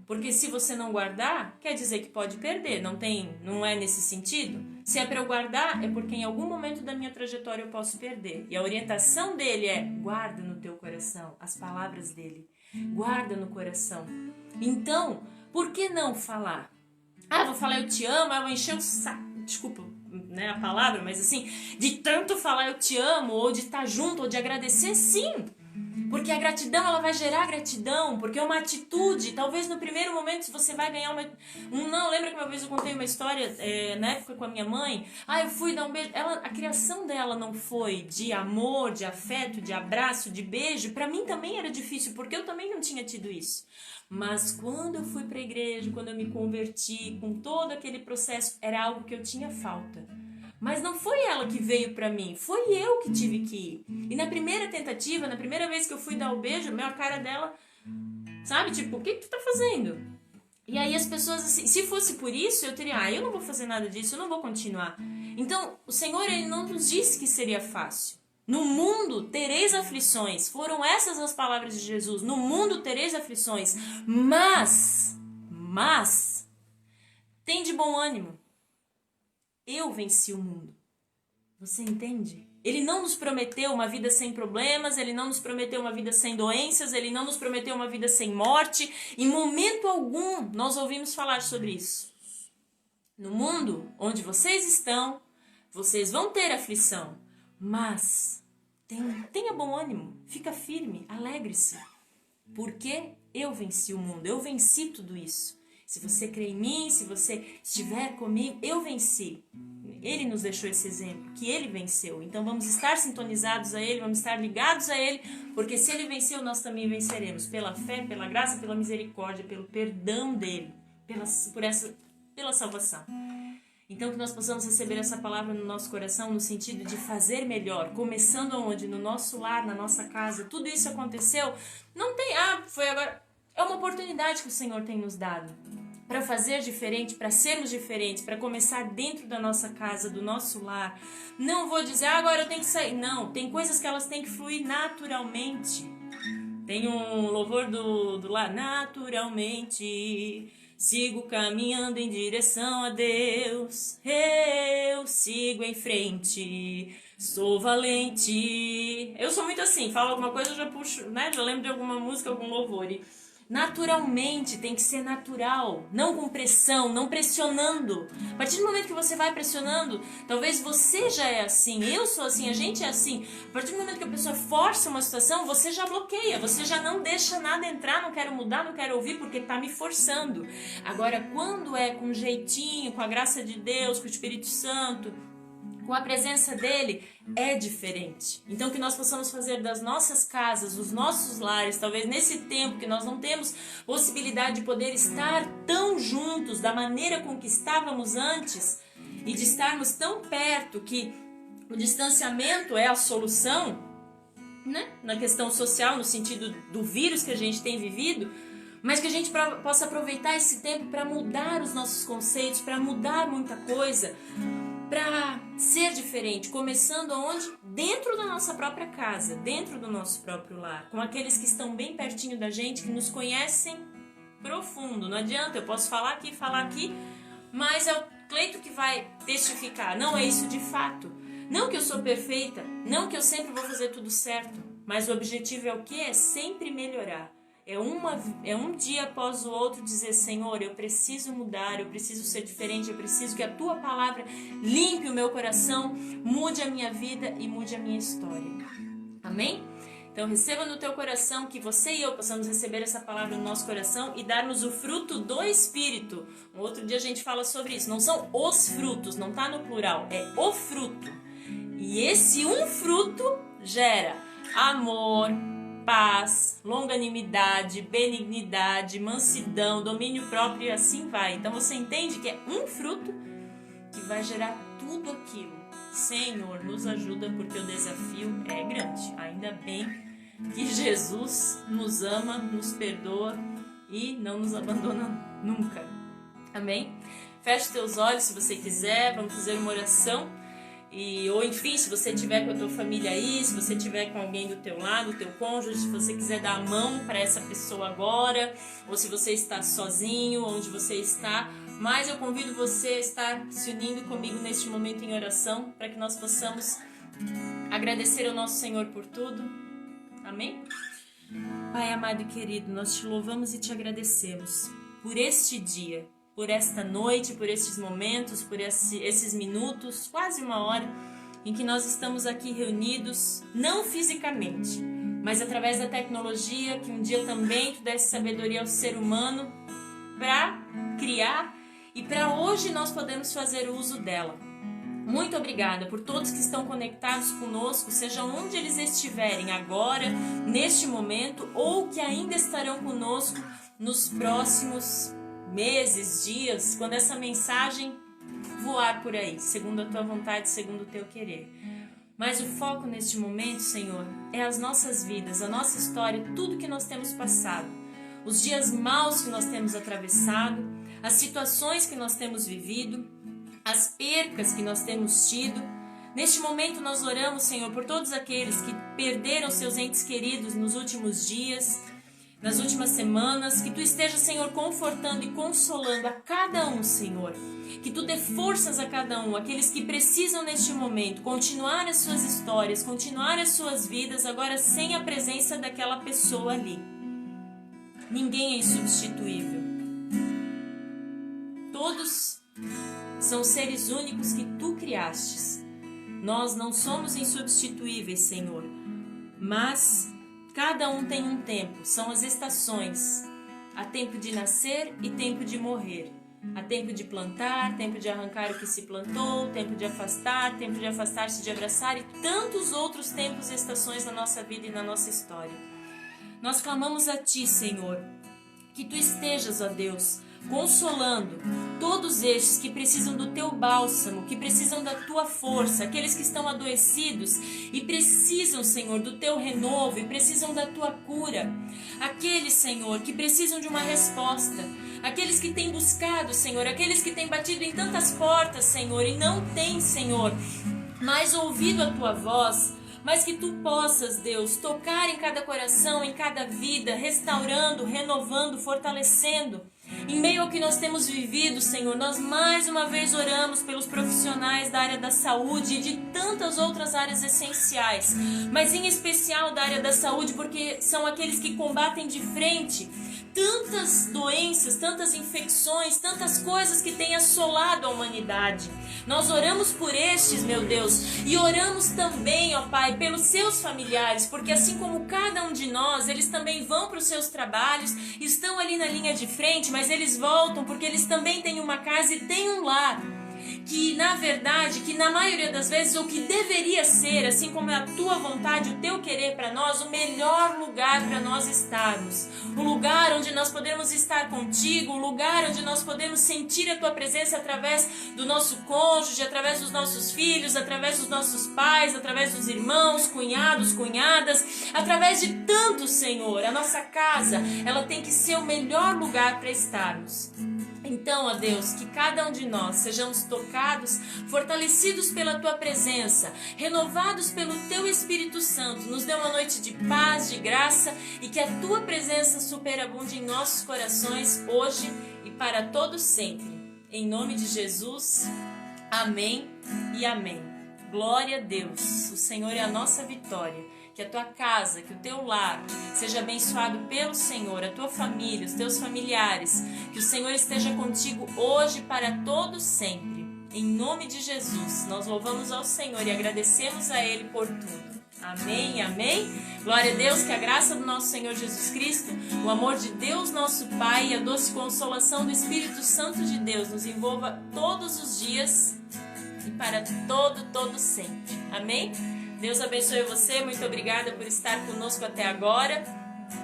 porque se você não guardar, quer dizer que pode perder. Não é nesse sentido? Se é para eu guardar, é porque em algum momento da minha trajetória eu posso perder. E a orientação dele é: guarda no teu coração as palavras dele. Guarda no coração. Então, por que não falar? Ah, vou falar eu te amo, eu vou encher o saco. Desculpa, né, a palavra, mas assim, de tanto falar eu te amo, ou de estar junto, ou de agradecer, sim. Porque a gratidão, ela vai gerar gratidão, porque é uma atitude. Talvez no primeiro momento você vai ganhar não, lembra que uma vez eu contei uma história, na época com a minha mãe? Ah, eu fui dar um beijo. A criação dela não foi de amor, de afeto, de abraço, de beijo. Pra mim também era difícil, porque eu também não tinha tido isso. Mas quando eu fui pra igreja, quando eu me converti, com todo aquele processo, era algo que eu tinha falta. Mas não foi ela que veio pra mim, foi eu que tive que ir. E na primeira tentativa, na primeira vez que eu fui dar o beijo, a cara dela, sabe, tipo, o que tu tá fazendo? E aí as pessoas, assim, se fosse por isso, eu teria, eu não vou fazer nada disso, eu não vou continuar. Então, o Senhor, Ele não nos disse que seria fácil. No mundo tereis aflições, foram essas as palavras de Jesus, no mundo tereis aflições, mas, tem de bom ânimo. Eu venci o mundo. Você entende? Ele não nos prometeu uma vida sem problemas, Ele não nos prometeu uma vida sem doenças, Ele não nos prometeu uma vida sem morte. Em momento algum nós ouvimos falar sobre isso. No mundo onde vocês estão, vocês vão ter aflição, mas tenha bom ânimo, fica firme, alegre-se. Porque eu venci o mundo, eu venci tudo isso. Se você crê em mim, se você estiver comigo, eu venci. Ele nos deixou esse exemplo, que Ele venceu. Então vamos estar sintonizados a Ele, vamos estar ligados a Ele, porque se Ele venceu, nós também venceremos. Pela fé, pela graça, pela misericórdia, pelo perdão dEle, pela salvação. Então que nós possamos receber essa palavra no nosso coração, no sentido de fazer melhor, começando aonde? No nosso lar, na nossa casa. Tudo isso aconteceu, não tem, foi agora. É uma oportunidade que o Senhor tem nos dado para fazer diferente, para sermos diferentes, para começar dentro da nossa casa, do nosso lar. Não vou dizer, agora eu tenho que sair. Não, tem coisas que elas têm que fluir naturalmente. Tem um louvor do lar, naturalmente. Sigo caminhando em direção a Deus. Eu sigo em frente. Sou valente. Eu sou muito assim, falo alguma coisa, eu já puxo, né? Já lembro de alguma música, algum louvor. E naturalmente, tem que ser natural, não com pressão, não pressionando. A partir do momento que você vai pressionando, talvez você já é assim, eu sou assim, a gente é assim. A partir do momento que a pessoa força uma situação, você já bloqueia, você já não deixa nada entrar, não quero mudar, não quero ouvir porque tá me forçando. Agora, quando é com jeitinho, com a graça de Deus, com o Espírito Santo, com a presença dele, é diferente. Então que nós possamos fazer das nossas casas, dos nossos lares, talvez nesse tempo que nós não temos possibilidade de poder estar tão juntos da maneira com que estávamos antes e de estarmos tão perto que o distanciamento é a solução, né? Na questão social, no sentido do vírus que a gente tem vivido, mas que a gente possa aproveitar esse tempo para mudar os nossos conceitos, para mudar muita coisa, para ser diferente, começando aonde? Dentro da nossa própria casa, dentro do nosso próprio lar, com aqueles que estão bem pertinho da gente, que nos conhecem profundo. Não adianta, eu posso falar aqui, mas é o Cleito que vai testificar. Não é isso de fato. Não que eu sou perfeita, não que eu sempre vou fazer tudo certo, mas o objetivo é o quê? É sempre melhorar. É um dia após o outro dizer: Senhor, eu preciso mudar, eu preciso ser diferente, eu preciso que a Tua palavra limpe o meu coração, mude a minha vida e mude a minha história. Amém? Então receba no teu coração, que você e eu possamos receber essa palavra no nosso coração e dar-nos o fruto do Espírito. Um outro dia a gente fala sobre isso. Não são os frutos, não está no plural, é o fruto. E esse um fruto gera amor, paz, longanimidade, benignidade, mansidão, domínio próprio e assim vai. Então você entende que é um fruto que vai gerar tudo aquilo. Senhor, nos ajuda, porque o desafio é grande. Ainda bem que Jesus nos ama, nos perdoa e não nos abandona nunca. Amém? Feche teus olhos se você quiser, vamos fazer uma oração. Ou enfim, se você estiver com a tua família aí, se você estiver com alguém do teu lado, teu cônjuge, se você quiser dar a mão para essa pessoa agora, ou se você está sozinho, onde você está, mas eu convido você a estar se unindo comigo neste momento em oração, para que nós possamos agradecer ao nosso Senhor por tudo. Amém? Pai amado e querido, nós te louvamos e te agradecemos por este dia, por esta noite, por estes momentos, por esses minutos, quase uma hora, em que nós estamos aqui reunidos, não fisicamente, mas através da tecnologia, que um dia também tu desse sabedoria ao ser humano para criar e para hoje nós podemos fazer uso dela. Muito obrigada por todos que estão conectados conosco, seja onde eles estiverem agora, neste momento, ou que ainda estarão conosco nos próximos meses, dias, quando essa mensagem voar por aí, segundo a tua vontade, segundo o teu querer. Mas o foco neste momento, Senhor, é as nossas vidas, a nossa história, tudo que nós temos passado, os dias maus que nós temos atravessado, as situações que nós temos vivido, as percas que nós temos tido. Neste momento nós oramos, Senhor, por todos aqueles que perderam seus entes queridos nos últimos dias, nas últimas semanas, que Tu esteja, Senhor, confortando e consolando a cada um, Senhor. Que Tu dê forças a cada um, aqueles que precisam neste momento continuar as suas histórias, continuar as suas vidas, agora sem a presença daquela pessoa ali. Ninguém é insubstituível. Todos são seres únicos que Tu criastes. Nós não somos insubstituíveis, Senhor, mas cada um tem um tempo, são as estações. Há tempo de nascer e tempo de morrer. Há tempo de plantar, tempo de arrancar o que se plantou, tempo de afastar-se de abraçar e tantos outros tempos e estações na nossa vida e na nossa história. Nós clamamos a Ti, Senhor, que Tu estejas, ó Deus, consolando todos estes que precisam do Teu bálsamo, que precisam da Tua força, aqueles que estão adoecidos e precisam, Senhor, do Teu renovo e precisam da Tua cura, aqueles, Senhor, que precisam de uma resposta, aqueles que têm buscado, Senhor, aqueles que têm batido em tantas portas, Senhor, e não têm, Senhor, mais ouvido a Tua voz, mas que Tu possas, Deus, tocar em cada coração, em cada vida, restaurando, renovando, fortalecendo. Em meio ao que nós temos vivido, Senhor, nós mais uma vez oramos pelos profissionais da área da saúde e de tantas outras áreas essenciais, mas em especial da área da saúde, porque são aqueles que combatem de frente tantas doenças, tantas infecções, tantas coisas que têm assolado a humanidade. Nós oramos por estes, meu Deus, e oramos também, ó Pai, pelos seus familiares, porque assim como cada um de nós, eles também vão para os seus trabalhos, estão ali na linha de frente, mas eles voltam porque eles também têm uma casa e têm um lar. Que na verdade, que na maioria das vezes o que deveria ser, assim como é a Tua vontade, o Teu querer para nós, o melhor lugar para nós estarmos, o lugar onde nós podemos estar contigo, o lugar onde nós podemos sentir a Tua presença através do nosso cônjuge, através dos nossos filhos, através dos nossos pais, através dos irmãos, cunhados, cunhadas, através de tantos, Senhor. A nossa casa, ela tem que ser o melhor lugar para estarmos. Então, ó Deus, que cada um de nós sejamos tocados, fortalecidos pela Tua presença, renovados pelo Teu Espírito Santo, nos dê uma noite de paz, de graça e que a Tua presença superabunde em nossos corações hoje e para todos sempre. Em nome de Jesus, amém e amém. Glória a Deus, o Senhor é a nossa vitória. que a tua casa, que o teu lar seja abençoado pelo Senhor, a tua família, os teus familiares, que o Senhor esteja contigo hoje para todo sempre. Em nome de Jesus, nós louvamos ao Senhor e agradecemos a Ele por tudo. Amém, amém. Glória a Deus, que a graça do nosso Senhor Jesus Cristo, o amor de Deus nosso Pai e a doce consolação do Espírito Santo de Deus nos envolva todos os dias e para todo sempre. Amém? Deus abençoe você, muito obrigada por estar conosco até agora.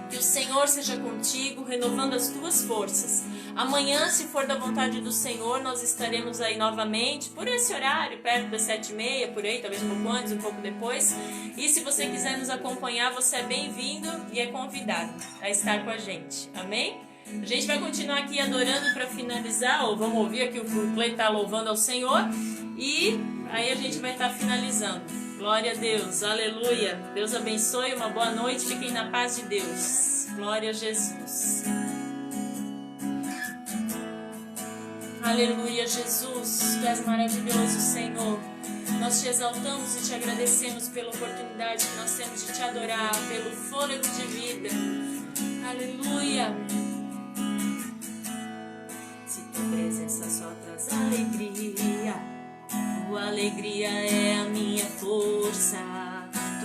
Que o Senhor seja contigo, renovando as tuas forças. Amanhã, se for da vontade do Senhor, nós estaremos aí novamente, por esse horário, perto das 7h30, por aí, talvez um pouco antes, um pouco depois. E se você quiser nos acompanhar, você é bem-vindo e é convidado a estar com a gente. Amém? A gente vai continuar aqui adorando para finalizar, ou vamos ouvir aqui o Clay está louvando ao Senhor, e aí a gente vai estar finalizando. Glória a Deus, aleluia. Deus abençoe, uma boa noite, fiquem na paz de Deus. Glória a Jesus. Aleluia, Jesus, tu és maravilhoso, Senhor. Nós te exaltamos e te agradecemos pela oportunidade que nós temos de te adorar, pelo fôlego de vida. Aleluia. Se tua presença só traz alegria, tua alegria é a minha força,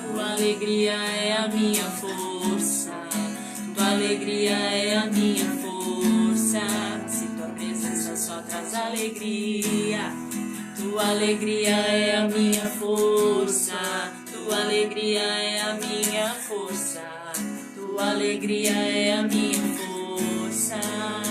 tua alegria é a minha força, tua alegria é a minha força. Se tua presença só traz alegria, tua alegria é a minha força, tua alegria é a minha força, tua alegria é a minha força.